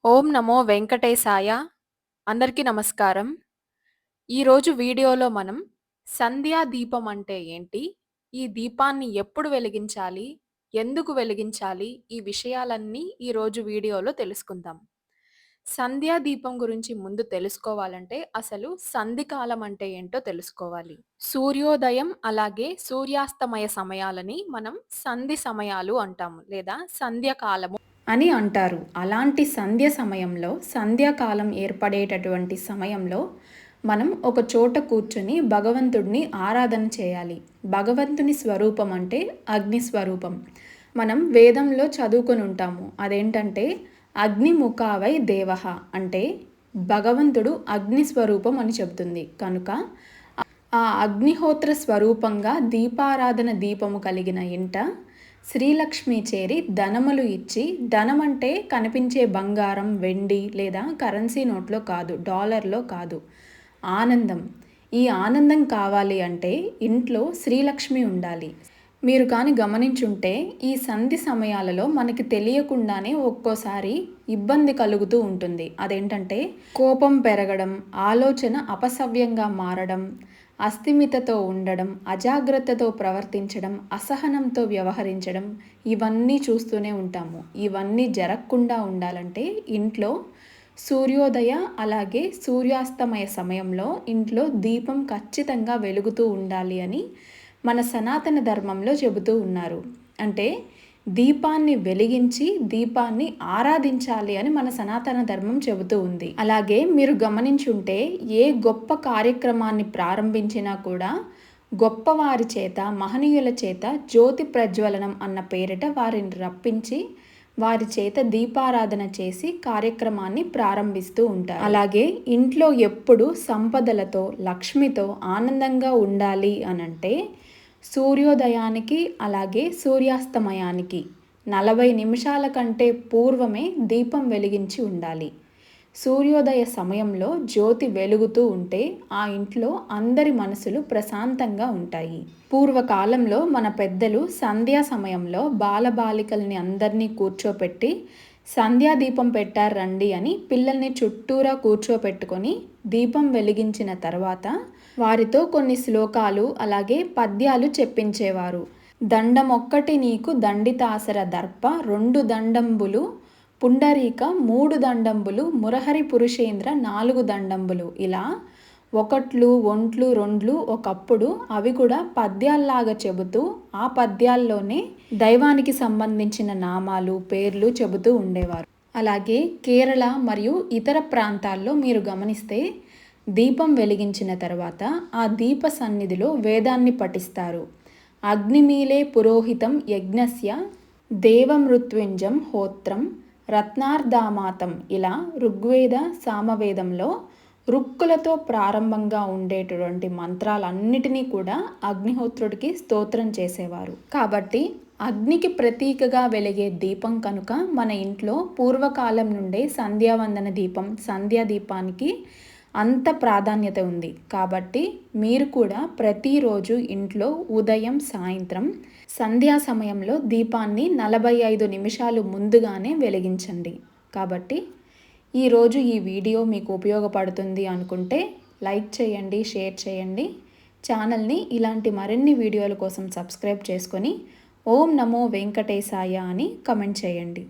ఓం నమో వెంకటేశాయ. అందరికీ నమస్కారం. ఈరోజు వీడియోలో మనం సంధ్యా దీపం అంటే ఏంటి? ఈ దీపాన్ని ఎప్పుడు వెలిగించాలి? ఎందుకు వెలిగించాలి? ఈ విషయాలన్నీ ఈరోజు వీడియోలో తెలుసుకుందాం. సంధ్యా దీపం గురించి ముందు తెలుసుకోవాలంటే అసలు సంధికాలం అంటే ఏంటో తెలుసుకోవాలి. సూర్యోదయం అలాగే సూర్యాస్తమయ సమయాలని మనం సంధి సమయాలు అంటాము లేదా సంధ్యకాలము అని అంటారు. అలాంటి సంధ్య సమయంలో సంధ్యాకాలం ఏర్పడేటటువంటి సమయంలో మనం ఒక చోట కూర్చొని భగవంతుడిని ఆరాధన చేయాలి. భగవంతుని స్వరూపం అంటే అగ్ని స్వరూపం. మనం వేదంలో చదువుకొని ఉంటాము. అదేంటంటే అగ్నిముఖావై దేవః అంటే భగవంతుడు అగ్ని స్వరూపం అని చెబుతుంది. కనుక ఆ అగ్నిహోత్ర స్వరూపంగా దీపారాధన దీపము కలిగిన ఇంట శ్రీలక్ష్మి చేరి ధనములు ఇచ్చి, ధనం అంటే కనిపించే బంగారం, వెండి లేదా కరెన్సీ నోట్లో కాదు, డాలర్లో కాదు, ఆనందం. ఈ ఆనందం కావాలి అంటే ఇంట్లో శ్రీలక్ష్మి ఉండాలి. మీరు కానీ గమనించుంటే ఈ సంధి సమయాలలో మనకి తెలియకుండానే ఒక్కోసారి ఇబ్బంది కలుగుతూ ఉంటుంది. అదేంటంటే కోపం పెరగడం, ఆలోచన అపసవ్యంగా మారడం, అస్థిమితతో ఉండడం, అజాగ్రత్తతో ప్రవర్తించడం, అసహనంతో వ్యవహరించడం, ఇవన్నీ చూస్తూనే ఉంటాము. ఇవన్నీ జరగకుండా ఉండాలంటే ఇంట్లో సూర్యోదయ అలాగే సూర్యాస్తమయ సమయంలో ఇంట్లో దీపం ఖచ్చితంగా వెలుగుతూ ఉండాలి అని మన సనాతన ధర్మంలో చెబుతూ ఉన్నారు. అంటే దీపాన్ని వెలిగించి దీపాన్ని ఆరాధించాలి అని మన సనాతన ధర్మం చెబుతూ ఉంది. అలాగే మీరు గమనించుంటే ఏ గొప్ప కార్యక్రమాన్ని ప్రారంభించినా కూడా గొప్పవారి చేత, మహనీయుల చేత జ్యోతి ప్రజ్వలనం అన్న పేరిట వారిని రప్పించి వారి చేత దీపారాధన చేసి కార్యక్రమాన్ని ప్రారంభిస్తూ ఉంటారు. అలాగే ఇంట్లో ఎప్పుడు సంపదలతో, లక్ష్మితో ఆనందంగా ఉండాలి అనంటే సూర్యోదయానికి అలాగే సూర్యాస్తమయానికి 40 నిమిషాల కంటే పూర్వమే దీపం వెలిగించి ఉండాలి. సూర్యోదయ సమయంలో జ్యోతి వెలుగుతూ ఉంటే ఆ ఇంట్లో అందరి మనసులు ప్రశాంతంగా ఉంటాయి. పూర్వకాలంలో మన పెద్దలు సంధ్యా సమయంలో బాలబాలికల్ని అందరినీ కూర్చోపెట్టి సంధ్యాదీపం పెట్టారు రండి అని పిల్లల్ని చుట్టూరా కూర్చోపెట్టుకొని దీపం వెలిగించిన తర్వాత వారితో కొన్ని శ్లోకాలు అలాగే పద్యాలు చెప్పించేవారు. దండమొక్కటి నీకు దండితాసర దర్ప 2 దండంబులు పుండరీక 3 దండంబులు మురహరి పురుషేంద్ర 4 దండంబులు. ఇలా ఒకట్లు, ఒంట్లు, రెండ్లు ఒకప్పుడు అవి కూడా పద్యాల్లాగా చెబుతూ ఆ పద్యాల్లోనే దైవానికి సంబంధించిన నామాలు, పేర్లు చెబుతూ ఉండేవారు. అలాగే కేరళ మరియు ఇతర ప్రాంతాల్లో మీరు గమనిస్తే దీపం వెలిగించిన తర్వాత ఆ దీప సన్నిధిలో వేదాన్ని పఠిస్తారు. అగ్నిమీలే పురోహితం యజ్ఞస్య దేవమృత్యుంజం హోత్రం రత్నార్ధామాతం. ఇలా ఋగ్వేద, సామవేదంలో రుక్కులతో ప్రారంభంగా ఉండేటటువంటి మంత్రాలన్నిటినీ కూడా అగ్నిహోత్రుడికి స్తోత్రం చేసేవారు. కాబట్టి అగ్నికి ప్రతీకగా వెలిగే దీపం కనుక మన ఇంట్లో పూర్వకాలం నుండే సంధ్యావందన దీపం, సంధ్యా దీపానికి అంత ప్రాధాన్యత ఉంది. కాబట్టి మీరు కూడా ప్రతిరోజు ఇంట్లో ఉదయం, సాయంత్రం సంధ్యా సమయంలో దీపాన్ని 45 నిమిషాలు ముందుగానే వెలిగించండి. కాబట్టి ఈరోజు ఈ వీడియో మీకు ఉపయోగపడుతుంది అనుకుంటే లైక్ చేయండి, షేర్ చేయండి. ఛానల్ని ఇలాంటి మరిన్ని వీడియోల కోసం సబ్స్క్రైబ్ చేసుకొని ఓం నమో వెంకటేశాయ అని కమెంట్ చేయండి.